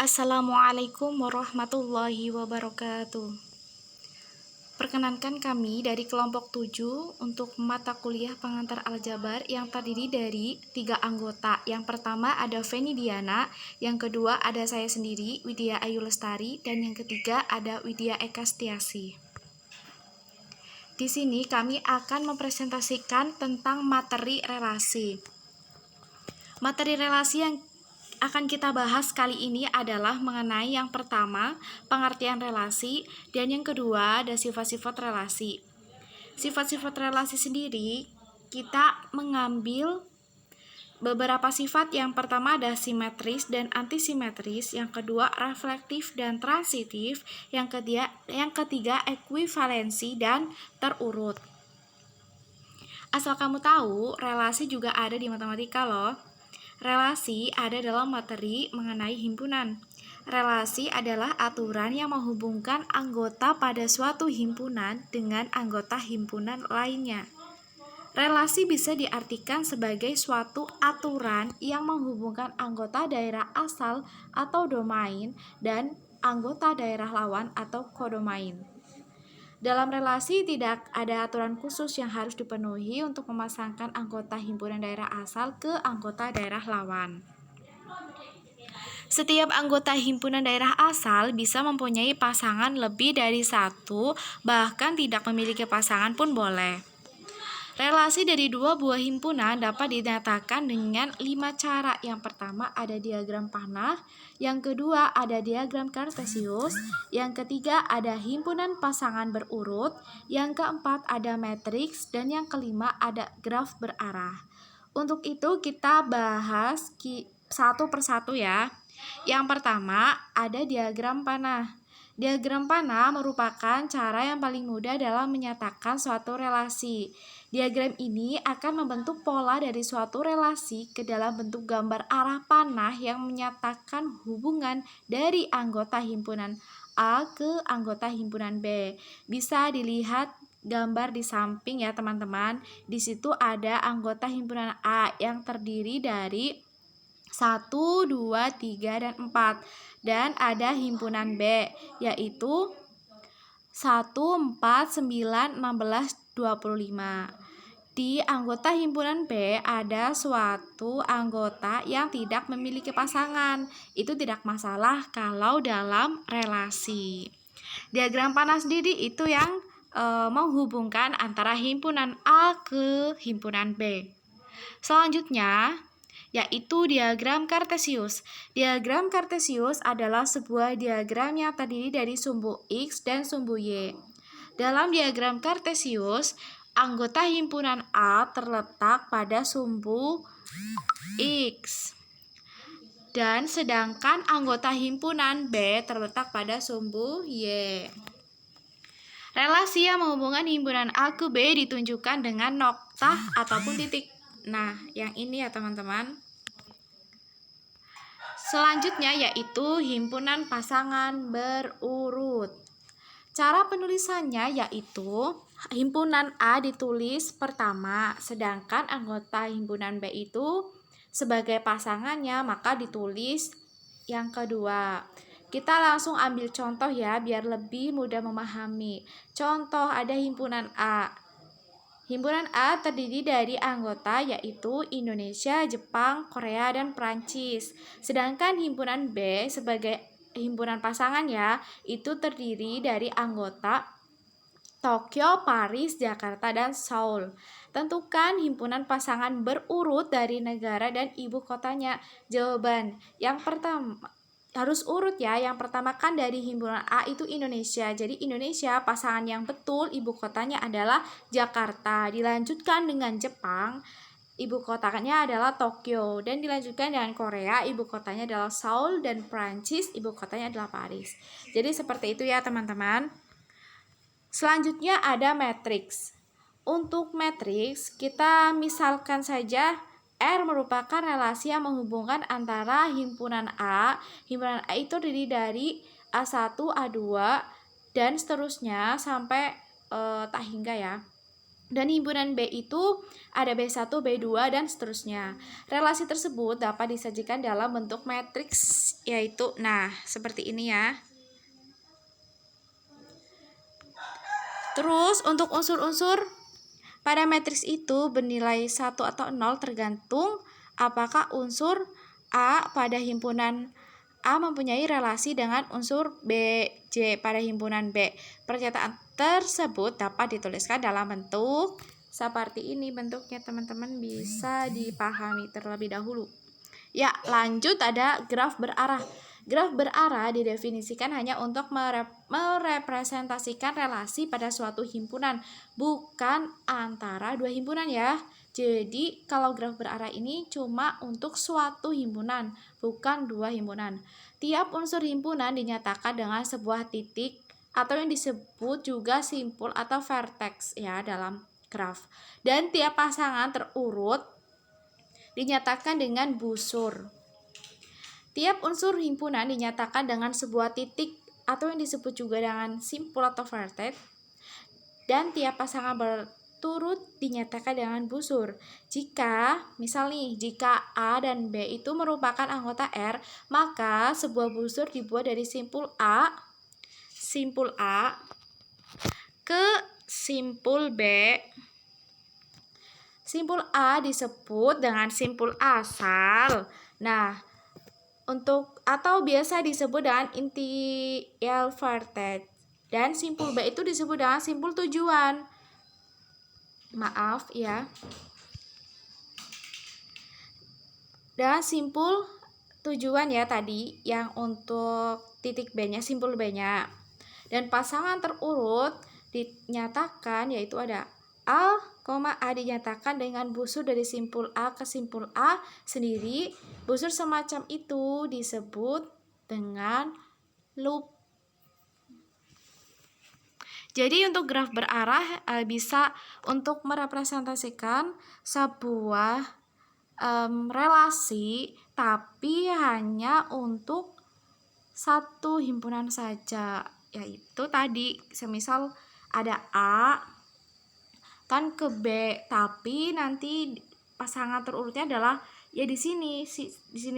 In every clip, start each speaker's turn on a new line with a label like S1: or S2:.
S1: Assalamualaikum warahmatullahi wabarakatuh. Perkenankan kami dari kelompok 7 untuk mata kuliah pengantar aljabar yang terdiri dari 3 anggota. Yang pertama ada Feni Diana, yang kedua ada saya sendiri, Widya Ayu Lestari, dan yang ketiga ada Widya Eka Setiasi. Di sini kami akan mempresentasikan tentang materi relasi. Materi relasi yang akan kita bahas kali ini adalah mengenai yang pertama, pengertian relasi, dan yang kedua ada sifat-sifat relasi. Sifat-sifat relasi sendiri, kita mengambil beberapa sifat. Yang pertama ada simetris dan antisimetris, yang kedua reflektif dan transitif, yang ketiga ekuivalensi dan terurut. Asal kamu tahu, relasi juga ada di matematika loh. Relasi ada dalam materi mengenai himpunan. Relasi adalah aturan yang menghubungkan anggota pada suatu himpunan dengan anggota himpunan lainnya. Relasi bisa diartikan sebagai suatu aturan yang menghubungkan anggota daerah asal atau domain dan anggota daerah lawan atau kodomain. Dalam relasi tidak ada aturan khusus yang harus dipenuhi untuk memasangkan anggota himpunan daerah asal ke anggota daerah lawan. Setiap anggota himpunan daerah asal bisa mempunyai pasangan lebih dari satu, bahkan tidak memiliki pasangan pun boleh. Relasi dari dua buah himpunan dapat dinyatakan dengan 5 cara. Yang pertama ada diagram panah, yang kedua ada diagram kartesius, yang ketiga ada himpunan pasangan berurut, yang keempat ada matriks, dan yang kelima ada graf berarah. Untuk itu kita bahas satu persatu ya. Yang pertama ada diagram panah. Diagram panah merupakan cara yang paling mudah dalam menyatakan suatu relasi. Diagram ini akan membentuk pola dari suatu relasi ke dalam bentuk gambar arah panah yang menyatakan hubungan dari anggota himpunan A ke anggota himpunan B. Bisa dilihat gambar di samping ya teman-teman. Di situ ada anggota himpunan A yang terdiri dari 1, 2, 3, dan 4. Dan ada himpunan B yaitu 1, 4, 9, 16, 25. Di anggota himpunan B ada suatu anggota yang tidak memiliki pasangan. Itu tidak masalah kalau dalam relasi. Diagram panah sendiri itu yang menghubungkan antara himpunan A ke himpunan B. Selanjutnya yaitu diagram kartesius. Diagram kartesius adalah sebuah diagram yang terdiri dari sumbu X dan sumbu Y. Dalam diagram kartesius, anggota himpunan A terletak pada sumbu X, dan sedangkan anggota himpunan B terletak pada sumbu Y. Relasi yang menghubungkan himpunan A ke B ditunjukkan dengan noktah ataupun titik. Nah, yang ini ya teman-teman. Selanjutnya yaitu himpunan pasangan berurut. Cara penulisannya yaitu himpunan A ditulis pertama, sedangkan anggota himpunan B itu sebagai pasangannya maka ditulis yang kedua. Kita langsung ambil contoh ya biar lebih mudah memahami. Contoh ada himpunan A. Himpunan A terdiri dari anggota yaitu Indonesia, Jepang, Korea, dan Prancis. Sedangkan himpunan B sebagai himpunan pasangan ya, itu terdiri dari anggota Tokyo, Paris, Jakarta, dan Seoul. Tentukan himpunan pasangan berurut dari negara dan ibu kotanya. Jawaban yang pertama harus urut ya. Yang pertama kan dari himpunan A itu Indonesia. Jadi Indonesia pasangan yang betul ibu kotanya adalah Jakarta. Dilanjutkan dengan Jepang, ibu kotanya adalah Tokyo. Dan dilanjutkan dengan Korea, ibu kotanya adalah Seoul. Dan Prancis, ibu kotanya adalah Paris. Jadi seperti itu ya teman-teman. Selanjutnya ada matriks. Untuk matriks, kita misalkan saja R merupakan relasi yang menghubungkan antara himpunan A. Himpunan A itu terdiri dari A1, A2, dan seterusnya sampai tak hingga ya. Dan himpunan B itu ada B1, B2, dan seterusnya. Relasi tersebut dapat disajikan dalam bentuk matriks, yaitu, nah, seperti ini ya. Terus, untuk unsur-unsur pada matriks itu bernilai 1 atau 0 tergantung apakah unsur A pada himpunan A mempunyai relasi dengan unsur B, J pada himpunan B. Pernyataan tersebut dapat dituliskan dalam bentuk seperti ini bentuknya, teman-teman bisa dipahami terlebih dahulu. Ya, lanjut ada graf berarah. Graf berarah didefinisikan hanya untuk merepresentasikan relasi pada suatu himpunan, bukan antara dua himpunan ya. Jadi, kalau graf berarah ini cuma untuk suatu himpunan, bukan dua himpunan. Tiap unsur himpunan dinyatakan dengan sebuah titik atau yang disebut juga simpul atau vertex ya dalam graf. Dan tiap pasangan terurut dinyatakan dengan busur. Tiap unsur himpunan dinyatakan dengan sebuah titik atau yang disebut juga dengan simpul atau vertex. Dan tiap pasangan berturut dinyatakan dengan busur. Jika, misal nih, jika A dan B itu merupakan anggota R, maka sebuah busur dibuat dari simpul A ke simpul B. Simpul A disebut dengan simpul asal. Nah, atau biasa disebut dengan initial vertex. Dan simpul B itu disebut dengan simpul tujuan. Maaf ya. Dan simpul tujuan ya tadi yang untuk titik B-nya, simpul B-nya. Dan pasangan terurut dinyatakan yaitu ada A, A dinyatakan dengan busur dari simpul A ke simpul A sendiri. Busur semacam itu disebut dengan loop. Jadi untuk graf berarah bisa untuk merepresentasikan sebuah relasi, tapi hanya untuk satu himpunan saja, yaitu tadi semisal ada A kan ke B, tapi nanti pasangan terurutnya adalah ya di sini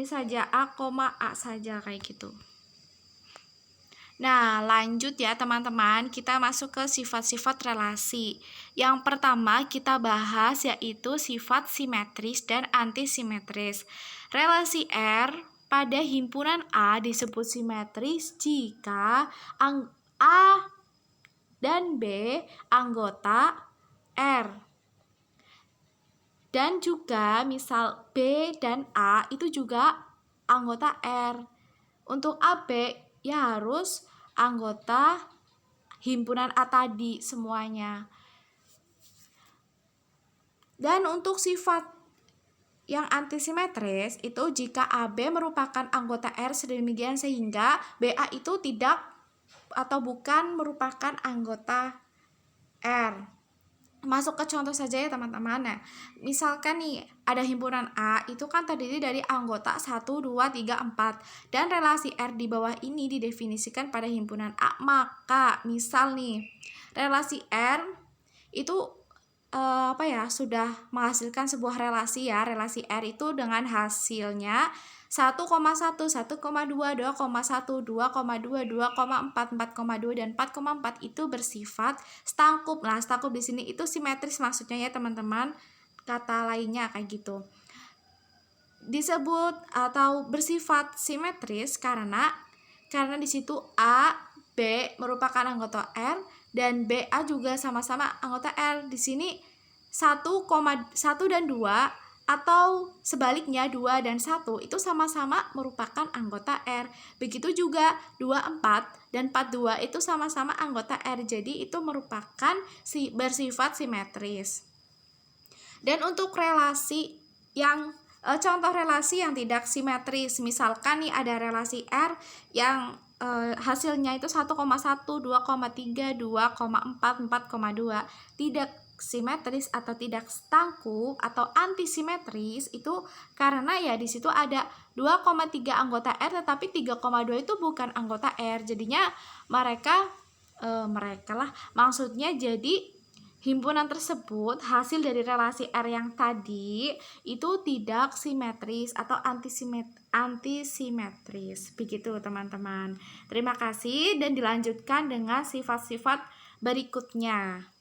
S1: saja A, A saja kayak gitu. Nah, lanjut ya teman-teman, kita masuk ke sifat-sifat relasi. Yang pertama kita bahas yaitu sifat simetris dan antisimetris. Relasi R pada himpunan A disebut simetris jika A dan B anggota R. Dan juga misal B dan A itu juga anggota R. Untuk AB ya harus anggota himpunan A tadi semuanya. Dan untuk sifat yang antisimetris itu jika AB merupakan anggota R sedemikian sehingga BA itu tidak atau bukan merupakan anggota R. Masuk ke contoh saja ya teman-teman. Nah, misalkan nih ada himpunan A itu kan terdiri dari anggota 1, 2, 3, 4 dan relasi R di bawah ini didefinisikan pada himpunan A. Maka misal nih relasi R itu sudah menghasilkan sebuah relasi ya. Relasi R itu dengan hasilnya 1,1, 1,2, 2,1, 2,2, 2,4, 4,2 dan 4,4 itu bersifat stangkup. Nah, stangkup di sini itu simetris maksudnya ya teman-teman. Kata lainnya kayak gitu. Disebut atau bersifat simetris karena di situ A, B merupakan anggota R dan BA juga sama-sama anggota R. Di sini 1 dan 2 atau sebaliknya 2 dan 1 itu sama-sama merupakan anggota R. Begitu juga 24 dan 42 itu sama-sama anggota R. Jadi itu merupakan bersifat simetris. Dan untuk relasi yang contoh relasi yang tidak simetris, misalkan nih ada relasi R yang hasilnya itu 1,1, 2,3, 2,4, 4,2 tidak simetris atau tidak stangkup atau antisimetris itu karena ya di situ ada 2,3 anggota R tetapi 3,2 itu bukan anggota R. Jadinya maksudnya jadi Himpunan tersebut hasil dari relasi R yang tadi itu tidak simetris atau antisimetris. Begitu teman-teman. Terima kasih dan dilanjutkan dengan sifat-sifat berikutnya.